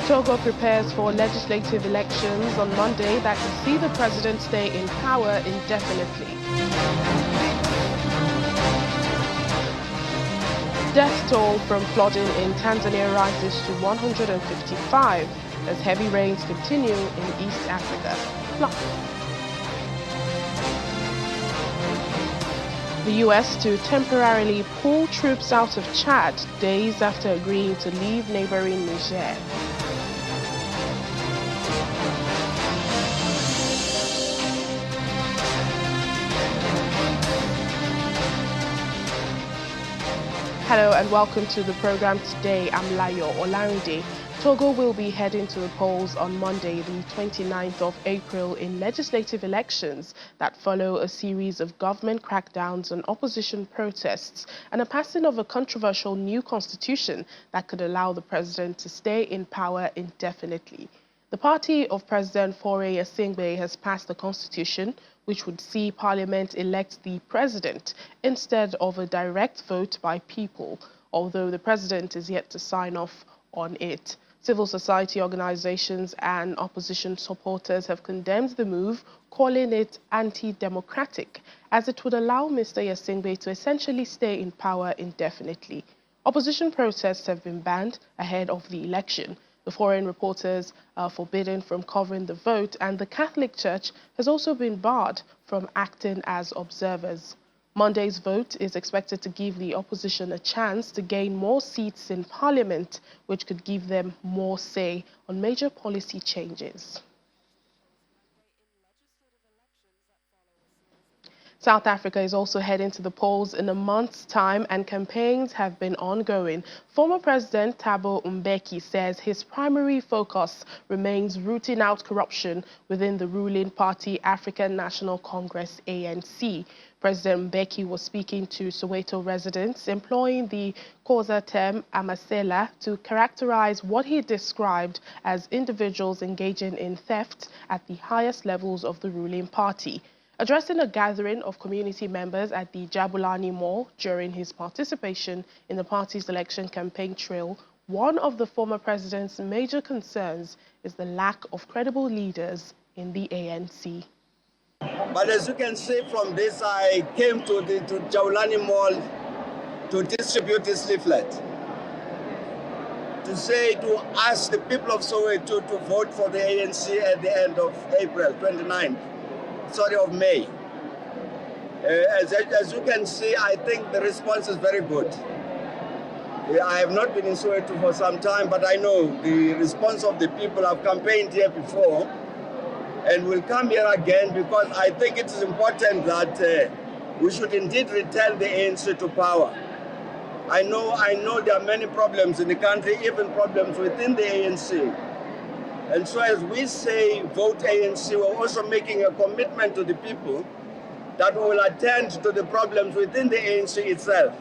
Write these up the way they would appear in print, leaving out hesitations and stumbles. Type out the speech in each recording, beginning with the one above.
Togo prepares for legislative elections on Monday that could see the president stay in power indefinitely. Death toll from flooding in Tanzania rises to 155 as heavy rains continue in East Africa. The U.S. to temporarily pull troops out of Chad days after agreeing to leave neighboring Niger. Hello and welcome to the program today. I'm Layo Olarinde. Togo will be heading to the polls on Monday, the 29th of April, in legislative elections that follow a series of government crackdowns on opposition protests and a passing of a controversial new constitution that could allow the president to stay in power indefinitely. The party of President Faure Asingbe has passed a constitution which would see Parliament elect the president instead of a direct vote by people, although the president is yet to sign off on it. Civil society organizations and opposition supporters have condemned the move, calling it anti-democratic, as it would allow Mr. Asingbe to essentially stay in power indefinitely. Opposition protests have been banned ahead of the election. The foreign reporters are forbidden from covering the vote, and the Catholic Church has also been barred from acting as observers. Monday's vote is expected to give the opposition a chance to gain more seats in Parliament, which could give them more say on major policy changes. South Africa is also heading to the polls in a month's time, and campaigns have been ongoing. Former President Thabo Mbeki says his primary focus remains rooting out corruption within the ruling party African National Congress, ANC. President Mbeki was speaking to Soweto residents, employing the Xhosa term amasela to characterize what he described as individuals engaging in theft at the highest levels of the ruling party. Addressing a gathering of community members at the Jabulani Mall during his participation in the party's election campaign trail, one of the former president's major concerns is the lack of credible leaders in the ANC. But as you can see from this, I came to Jabulani Mall to distribute this leaflet, to ask the people of Soweto to vote for the ANC at the end of April 29th. Of May. As you can see, I think the response is very good. I have not been in Soweto for some time, but I know the response of the people. Have campaigned here before and will come here again because I think it is important that we should indeed return the ANC to power. I know there are many problems in the country, even problems within the ANC. And so as we say, vote ANC, we're also making a commitment to the people that we will attend to the problems within the ANC itself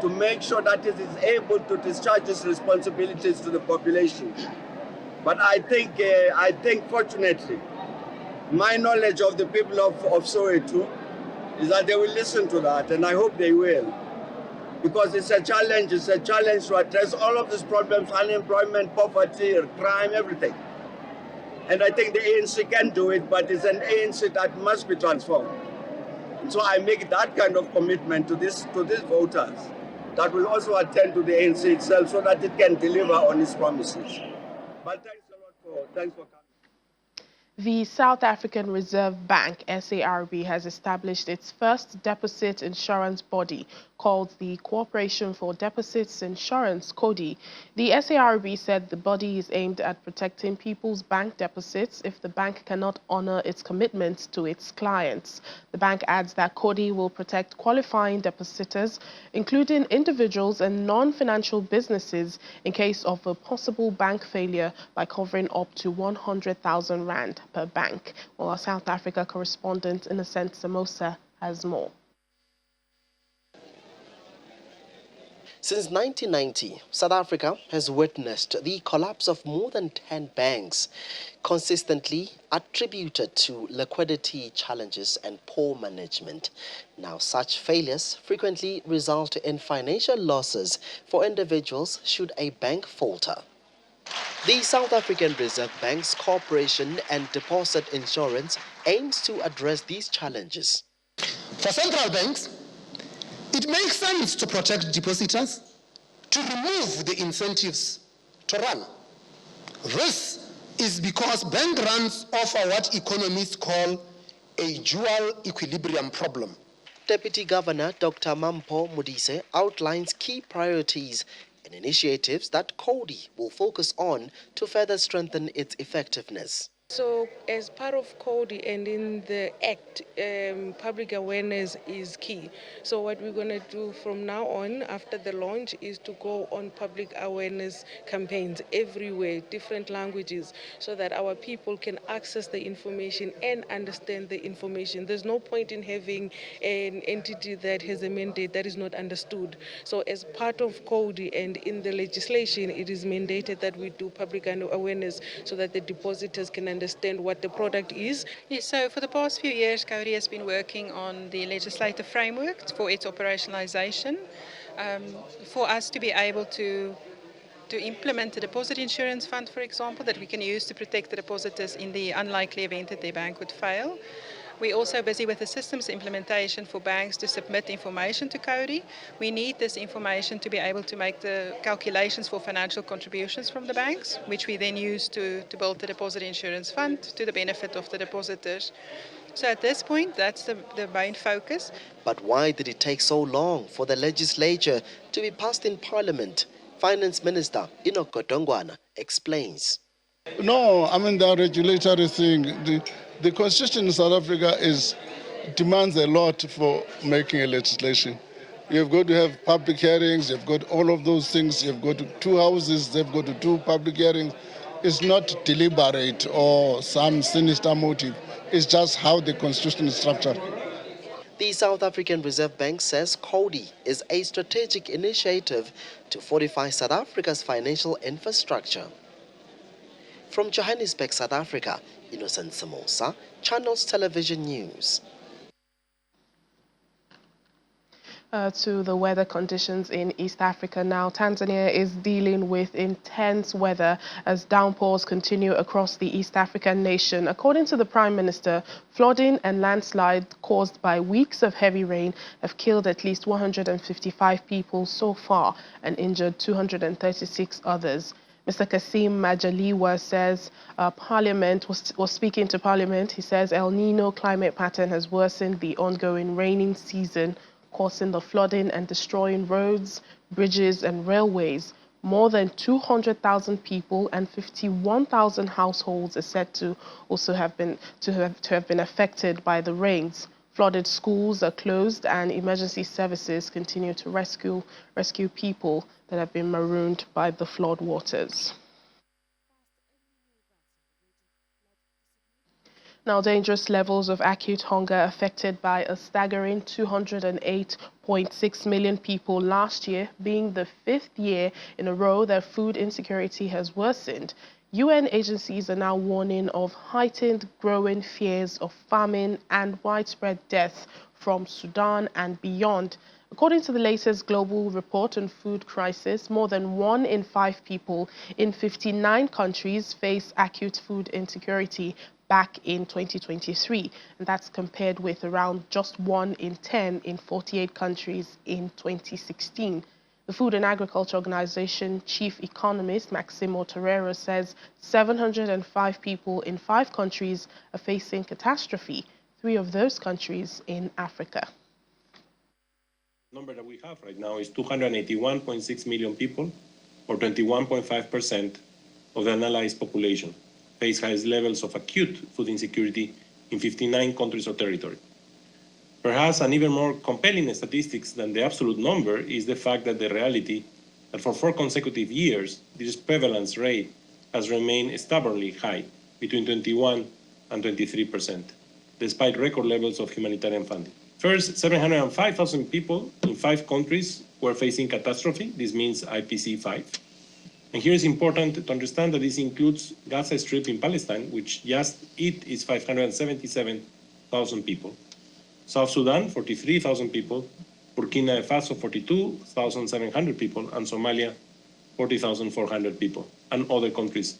to make sure that it is able to discharge its responsibilities to the population. But I think fortunately, my knowledge of the people of Soweto is that they will listen to that, and I hope they will. Because it's a challenge to address all of these problems: unemployment, poverty, crime, everything. And I think the ANC can do it, but it's an ANC that must be transformed. And so I make that kind of commitment to these voters that will also attend to the ANC itself so that it can deliver on its promises. But thanks for coming. The South African Reserve Bank, SARB, has established its first deposit insurance body called the Corporation for Deposits Insurance, CODI. The SARB said the body is aimed at protecting people's bank deposits if the bank cannot honor its commitments to its clients. The bank adds that CODI will protect qualifying depositors, including individuals and non-financial businesses, in case of a possible bank failure by covering up to 100,000 rand per bank. Well, our South Africa correspondent Innocent Samosa has more. Since 1990, South Africa has witnessed the collapse of more than 10 banks, consistently attributed to liquidity challenges and poor management. Now, such failures frequently result in financial losses for individuals should a bank falter. The South African Reserve Bank's Corporation and Deposit Insurance aims to address these challenges. For central banks, it makes sense to protect depositors, to remove the incentives to run. This is because bank runs offer what economists call a dual equilibrium problem. Deputy Governor Dr. Mampo Modise outlines key priorities and initiatives that CODI will focus on to further strengthen its effectiveness. So as part of CODI and in the Act, public awareness is key. So what we're going to do from now on, after the launch, is to go on public awareness campaigns everywhere, different languages, so that our people can access the information and understand the information. There's no point in having an entity that has a mandate that is not understood. So as part of CODI and in the legislation, it is mandated that we do public awareness so that the depositors can understand what the product is. Yes, so for the past few years, CODI has been working on the legislative framework for its operationalization. For us to be able to implement the deposit insurance fund, for example, that we can use to protect the depositors in the unlikely event that their bank would fail. We're also busy with the systems implementation for banks to submit information to CODI. We need this information to be able to make the calculations for financial contributions from the banks, which we then use to build the deposit insurance fund to the benefit of the depositors. So at this point, that's the main focus. But why did it take so long for the legislature to be passed in Parliament? Finance Minister Enoch Godongwana explains. No, I mean the regulatory thing. The constitution in South Africa demands a lot for making a legislation. You've got to have public hearings, you've got all of those things, you've got two houses, they've got to do public hearings. It's not deliberate or some sinister motive. It's just how the constitution is structured. The South African Reserve Bank says CODI is a strategic initiative to fortify South Africa's financial infrastructure. From Johannesburg, South Africa, Innocent Samosa, Channels Television News. To the weather conditions in East Africa now. Tanzania is dealing with intense weather as downpours continue across the East African nation. According to the Prime Minister, flooding and landslides caused by weeks of heavy rain have killed at least 155 people so far and injured 236 others. Mr. Kassim Majaliwa says Parliament was speaking to Parliament. He says El Nino climate pattern has worsened the ongoing raining season, causing the flooding and destroying roads, bridges and railways. More than 200,000 people and 51,000 households are said to also have been affected by the rains. Flooded schools are closed and emergency services continue to rescue people that have been marooned by the flood waters. Now, dangerous levels of acute hunger affected by a staggering 208.6 million people last year, being the 5th year in a row that food insecurity has worsened. UN agencies are now warning of heightened growing fears of famine and widespread death from Sudan and beyond. According to the latest global report on food crisis, more than 1 in 5 people in 59 countries face acute food insecurity back in 2023, and that's compared with around just 1 in 10 in 48 countries in 2016. The Food and Agriculture Organization chief economist Maximo Torero says 705 people in 5 countries are facing catastrophe, 3 of those countries in Africa. The number that we have right now is 281.6 million people, or 21.5% of the analyzed population, face highest levels of acute food insecurity in 59 countries or territory. Perhaps an even more compelling statistics than the absolute number is the fact that the reality that for 4 consecutive years, this prevalence rate has remained stubbornly high, between 21 and 23%, despite record levels of humanitarian funding. First, 705,000 people in 5 countries were facing catastrophe. This means IPC 5. And here it's important to understand that this includes Gaza Strip in Palestine, which just it is 577,000 people. South Sudan, 43,000 people. Burkina Faso, 42,700 people. And Somalia, 40,400 people, and other countries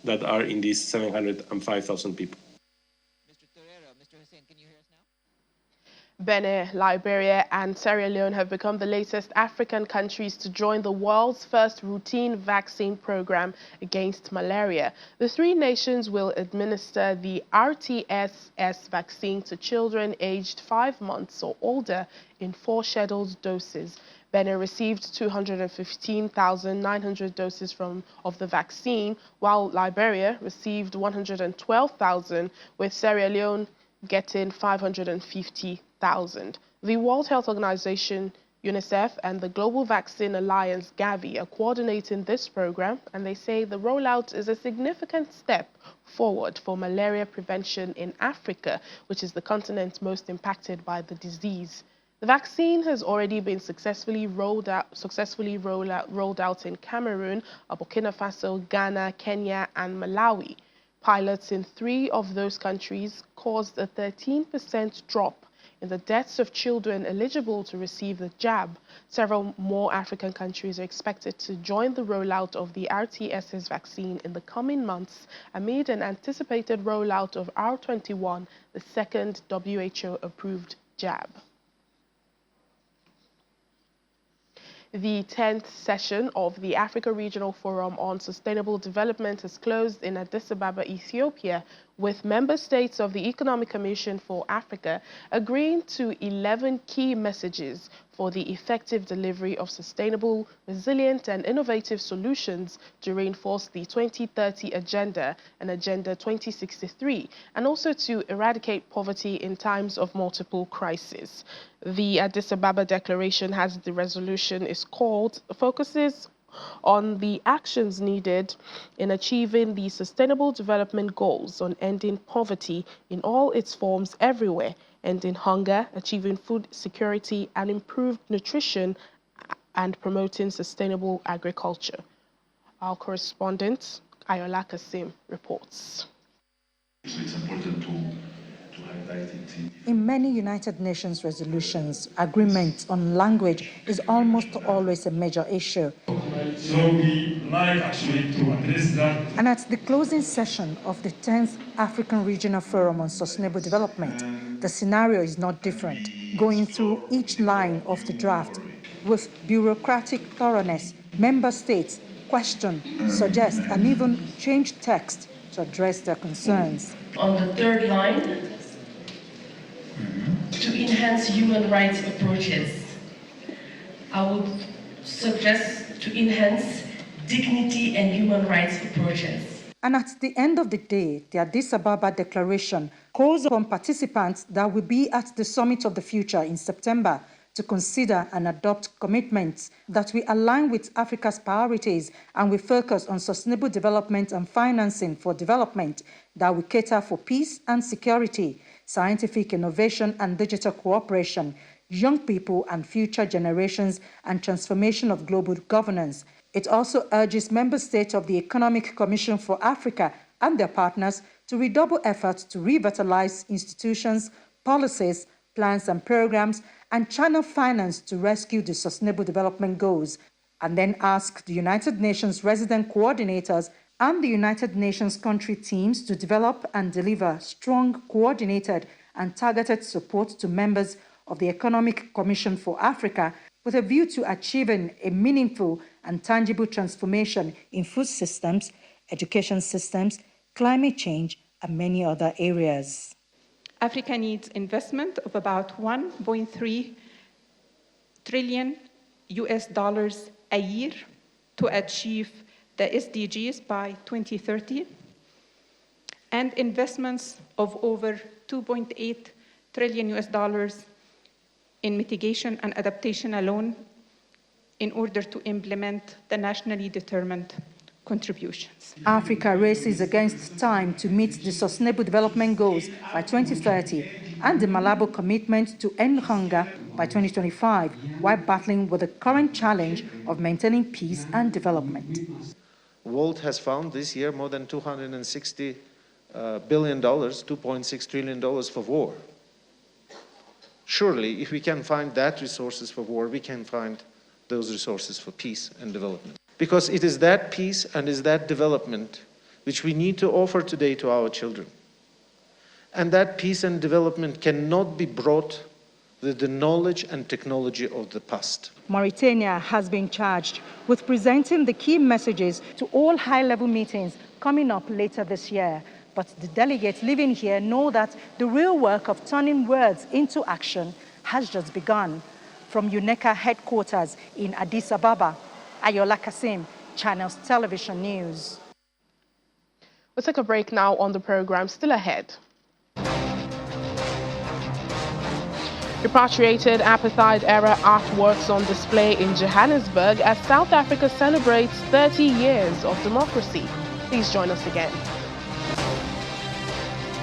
that are in these 705,000 people. Benin, Liberia, and Sierra Leone have become the latest African countries to join the world's first routine vaccine program against malaria. The three nations will administer the RTS vaccine to children aged 5 months or older in 4 scheduled doses. Benin received 215,900 doses of the vaccine, while Liberia received 112,000, with Sierra Leone getting 550,000. The World Health Organization, UNICEF, and the Global Vaccine Alliance, Gavi, are coordinating this program, and they say the rollout is a significant step forward for malaria prevention in Africa, which is the continent most impacted by the disease. The vaccine has already been successfully rolled out in Cameroon, Burkina Faso, Ghana, Kenya, and Malawi. Pilots in 3 of those countries caused a 13% drop in the deaths of children eligible to receive the jab. Several more African countries are expected to join the rollout of the RTS vaccine in the coming months amid an anticipated rollout of R21, the second WHO-approved jab. The 10th session of the Africa Regional Forum on Sustainable Development has closed in Addis Ababa, Ethiopia, with member states of the Economic Commission for Africa agreeing to 11 key messages for the effective delivery of sustainable, resilient and innovative solutions to reinforce the 2030 Agenda and Agenda 2063, and also to eradicate poverty in times of multiple crises. The Addis Ababa Declaration, as the resolution is called, focuses on the actions needed in achieving the Sustainable Development Goals, on ending poverty in all its forms everywhere, ending hunger, achieving food security and improved nutrition, and promoting sustainable agriculture. Our correspondent, Ayola Kasim, reports. So it's important to highlight it. In many United Nations resolutions, agreement on language is almost always a major issue. So we like actually to address that. And at the closing session of the 10th African Regional Forum on Sustainable Development, the scenario is not different, going through each line of the draft. With bureaucratic thoroughness, member states question, suggest, and even change text to address their concerns. On the third line, to enhance human rights approaches, I would suggest to enhance dignity and human rights approaches. And at the end of the day, the Addis Ababa Declaration calls upon participants that will be at the Summit of the Future in September to consider and adopt commitments that will align with Africa's priorities and will focus on sustainable development and financing for development that will cater for peace and security, scientific innovation and digital cooperation, young people and future generations, and transformation of global governance. It also urges member states of the Economic Commission for Africa and their partners to redouble efforts to revitalize institutions, policies, plans and programs, and channel finance to rescue the Sustainable Development Goals, and then ask the United Nations resident coordinators and the United Nations country teams to develop and deliver strong, coordinated and targeted support to members of the Economic Commission for Africa with a view to achieving a meaningful and tangible transformation in food systems, education systems, climate change, and many other areas. Africa needs investment of about $1.3 trillion a year to achieve the SDGs by 2030, and investments of over $2.8 trillion in mitigation and adaptation alone in order to implement the nationally determined contributions. Africa races against time to meet the Sustainable Development Goals by 2030 and the Malabo commitment to end hunger by 2025, while battling with the current challenge of maintaining peace and development. The world has found this year more than $260 billion, $2.6 trillion for war. Surely, if we can find that resources for war, we can find those resources for peace and development. Because it is that peace and is that development which we need to offer today to our children. And that peace and development cannot be brought with the knowledge and technology of the past. Mauritania has been charged with presenting the key messages to all high-level meetings coming up later this year. But the delegates living here know that the real work of turning words into action has just begun. From UNECA headquarters in Addis Ababa, Ayola Kasim, Channels Television News. We'll take a break now on the program. Still ahead. Repatriated apartheid-era artworks on display in Johannesburg as South Africa celebrates 30 years of democracy. Please join us again.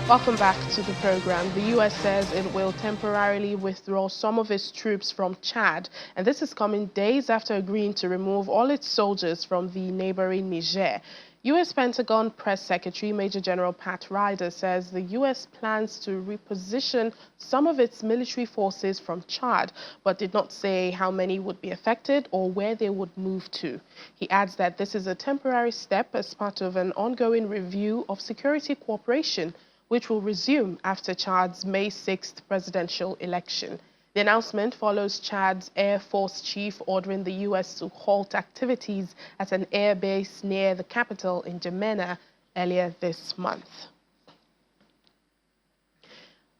Welcome back to the program. The U.S. says it will temporarily withdraw some of its troops from Chad, and this is coming days after agreeing to remove all its soldiers from the neighboring Niger. U.S. Pentagon Press Secretary Major General Pat Ryder says the U.S. plans to reposition some of its military forces from Chad, but did not say how many would be affected or where they would move to. He adds that this is a temporary step as part of an ongoing review of security cooperation, which will resume after Chad's May 6th presidential election. The announcement follows Chad's Air Force chief ordering the U.S. to halt activities at an air base near the capital in N'Djamena earlier this month.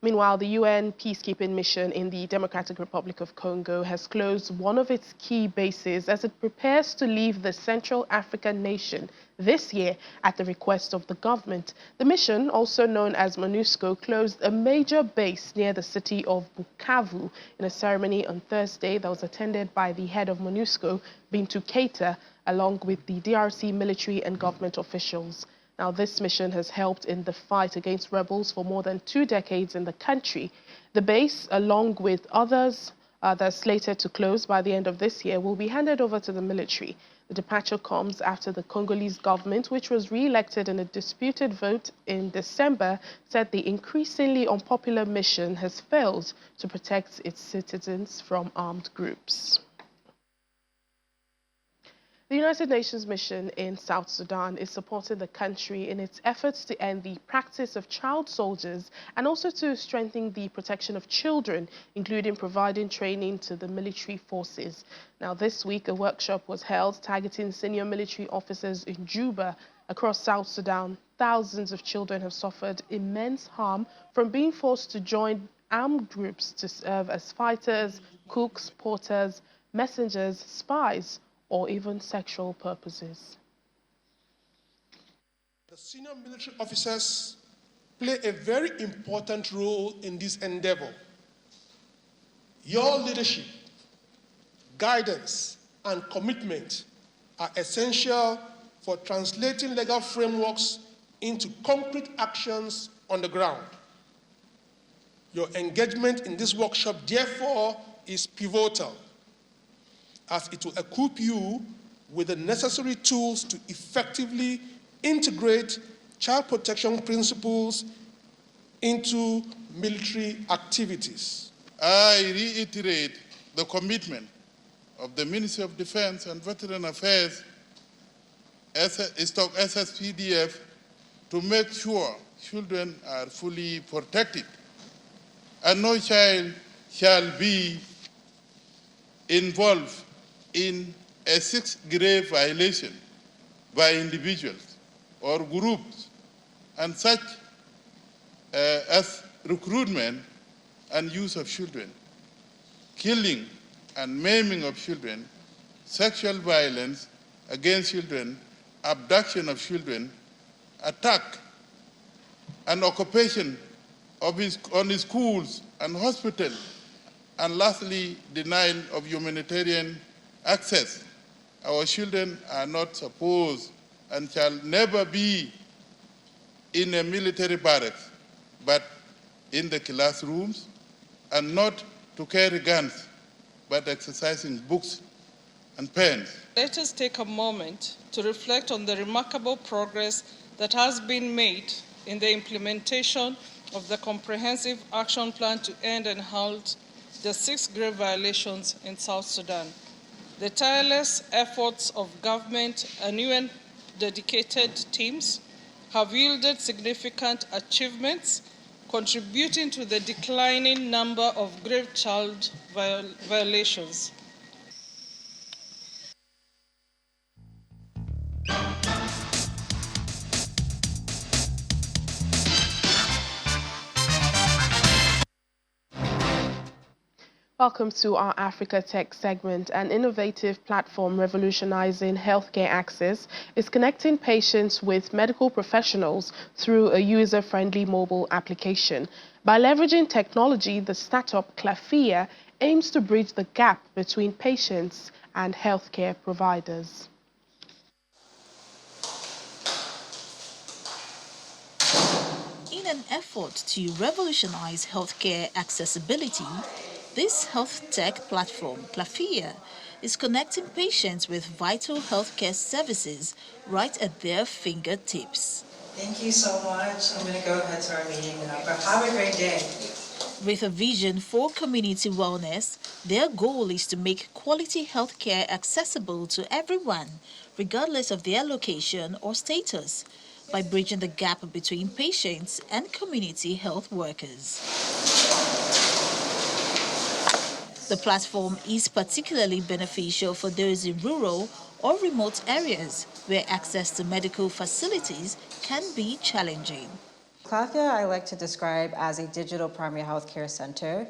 Meanwhile, the UN peacekeeping mission in the Democratic Republic of Congo has closed one of its key bases as it prepares to leave the Central African nation this year at the request of the government. The mission, also known as MONUSCO, closed a major base near the city of Bukavu in a ceremony on Thursday that was attended by the head of MONUSCO, Bintou Keita, along with the DRC military and government officials. Now, this mission has helped in the fight against rebels for more than 2 decades in the country. The base, along with others that are slated to close by the end of this year, will be handed over to the military. The departure comes after the Congolese government, which was re-elected in a disputed vote in December, said the increasingly unpopular mission has failed to protect its citizens from armed groups. The United Nations mission in South Sudan is supporting the country in its efforts to end the practice of child soldiers and also to strengthen the protection of children, including providing training to the military forces. Now, this week, a workshop was held targeting senior military officers in Juba. Across South Sudan, thousands of children have suffered immense harm from being forced to join armed groups to serve as fighters, cooks, porters, messengers, spies, or even sexual purposes. The senior military officers play a very important role in this endeavor. Your leadership, guidance, and commitment are essential for translating legal frameworks into concrete actions on the ground. Your engagement in this workshop, therefore, is pivotal, as it will equip you with the necessary tools to effectively integrate child protection principles into military activities. I reiterate the commitment of the Ministry of Defense and Veteran Affairs, SSPDF, to make sure children are fully protected and no child shall be involved in a sixth grave violation by individuals or groups, and such as recruitment and use of children, killing and maiming of children, sexual violence against children, abduction of children, attack and occupation of on schools and hospitals, and lastly, denial of humanitarian access. Our children are not supposed and shall never be in a military barracks, but in the classrooms, and not to carry guns, but exercising books and pens. Let us take a moment to reflect on the remarkable progress that has been made in the implementation of the Comprehensive Action Plan to end and halt the 6 grave violations in South Sudan. The tireless efforts of government and UN dedicated teams have yielded significant achievements, contributing to the declining number of grave child violations. Welcome to our Africa Tech segment. An innovative platform revolutionizing healthcare access is connecting patients with medical professionals through a user-friendly mobile application. By leveraging technology, the startup Clafia aims to bridge the gap between patients and healthcare providers. In an effort to revolutionize healthcare accessibility, this health tech platform, Clafia, is connecting patients with vital healthcare services right at their fingertips. Thank you so much. I'm going to go ahead to our meeting now, but have a great day. With a vision for community wellness, their goal is to make quality healthcare accessible to everyone, regardless of their location or status, by bridging the gap between patients and community health workers. The platform is particularly beneficial for those in rural or remote areas where access to medical facilities can be challenging. Clafia, I like to describe as a digital primary healthcare center.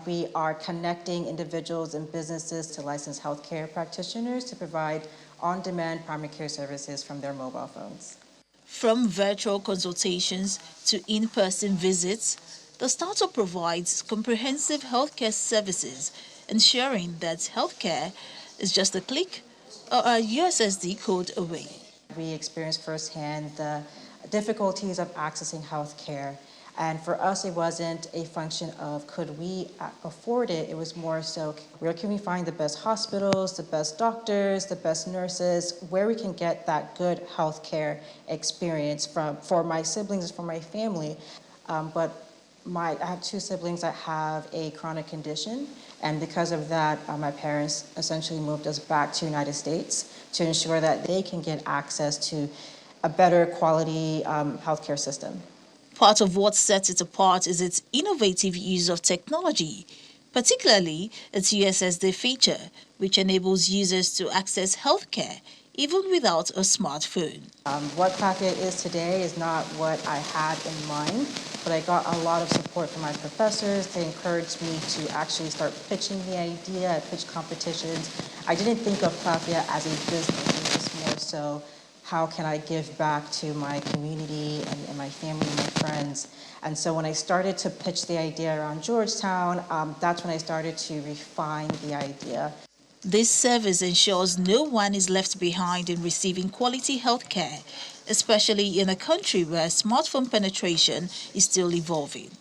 We are connecting individuals and businesses to licensed healthcare practitioners to provide on-demand primary care services from their mobile phones. From virtual consultations to in-person visits, the startup provides comprehensive healthcare services, ensuring that healthcare is just a click or a USSD code away. We experienced firsthand the difficulties of accessing healthcare. And for us, it wasn't a function of could we afford it. It was more so where can we find the best hospitals, the best doctors, the best nurses, where we can get that good healthcare experience for my siblings, for my family. I have two siblings that have a chronic condition, and because of that, my parents essentially moved us back to the United States to ensure that they can get access to a better quality healthcare system. Part of what sets it apart is its innovative use of technology, particularly its USSD feature, which enables users to access healthcare even without a smartphone. What Clafia is today is not what I had in mind, but I got a lot of support from my professors. They encouraged me to actually start pitching the idea at pitch competitions. I didn't think of Clafia as a business. It was more so, how can I give back to my community and my family and my friends? And so when I started to pitch the idea around Georgetown, that's when I started to refine the idea. This service ensures no one is left behind in receiving quality health care, especially in a country where smartphone penetration is still evolving.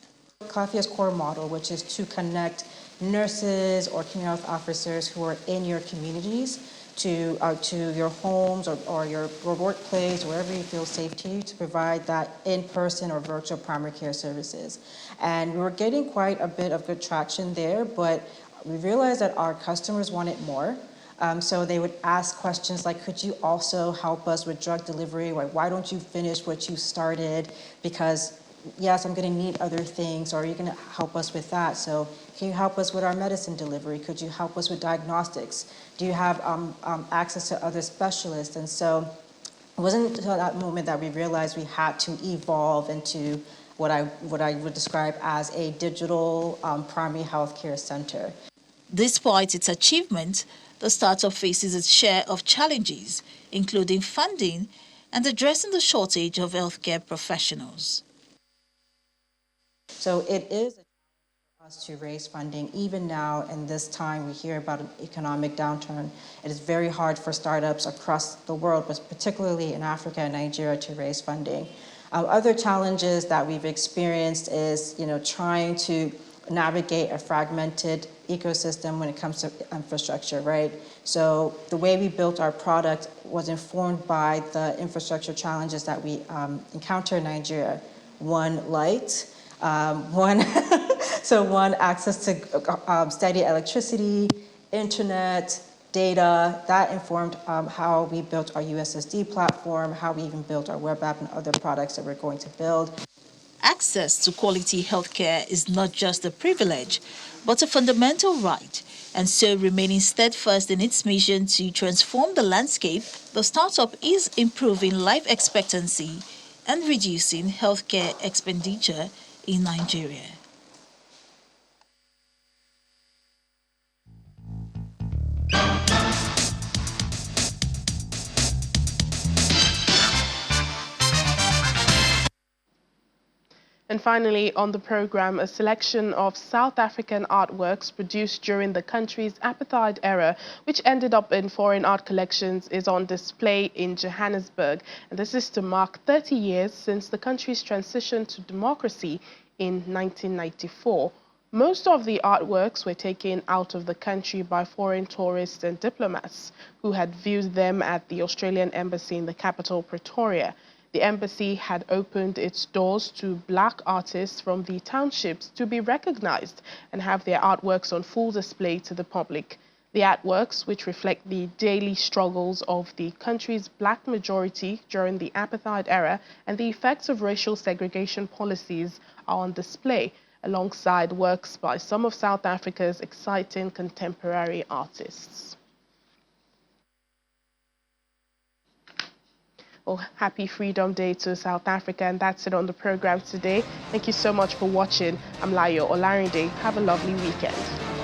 Clafia's core model, which is to connect nurses or community health officers who are in your communities to your homes or your workplace, wherever you feel safe to you, to provide that in-person or virtual primary care services. And we were getting quite a bit of good traction there, but we realized that our customers wanted more. So they would ask questions like, could you also help us with drug delivery? Why don't you finish what you started? Because yes, I'm going to need other things, or are you going to help us with that? So can you help us with our medicine delivery? Could you help us with diagnostics? Do you have access to other specialists? And so it wasn't until that moment that we realized we had to evolve into what I would describe as a digital primary healthcare center. Despite its achievement, the startup faces its share of challenges, including funding and addressing the shortage of healthcare professionals. So it is a challenge for us to raise funding. Even now, in this time, we hear about an economic downturn. It is very hard for startups across the world, but particularly in Africa and Nigeria, to raise funding. Other challenges that we've experienced is, trying to navigate a fragmented ecosystem when it comes to infrastructure, right? So the way we built our product was informed by the infrastructure challenges that we encounter in Nigeria. One, light. One access to steady electricity, internet, data. That informed how we built our USSD platform, how we even built our web app and other products that we're going to build. Access to quality healthcare is not just a privilege, but a fundamental right. And so, remaining steadfast in its mission to transform the landscape, the startup is improving life expectancy and reducing healthcare expenditure in Nigeria. And finally, on the program, a selection of South African artworks produced during the country's apartheid era, which ended up in foreign art collections, is on display in Johannesburg. And this is to mark 30 years since the country's transition to democracy in 1994. Most of the artworks were taken out of the country by foreign tourists and diplomats who had viewed them at the Australian Embassy in the capital, Pretoria. The embassy had opened its doors to black artists from the townships to be recognized and have their artworks on full display to the public. The artworks, which reflect the daily struggles of the country's black majority during the apartheid era and the effects of racial segregation policies, are on display, alongside works by some of South Africa's exciting contemporary artists. Well, happy Freedom Day to South Africa, and that's it on the program today. Thank you so much for watching. I'm Layo Olarinde. Have a lovely weekend.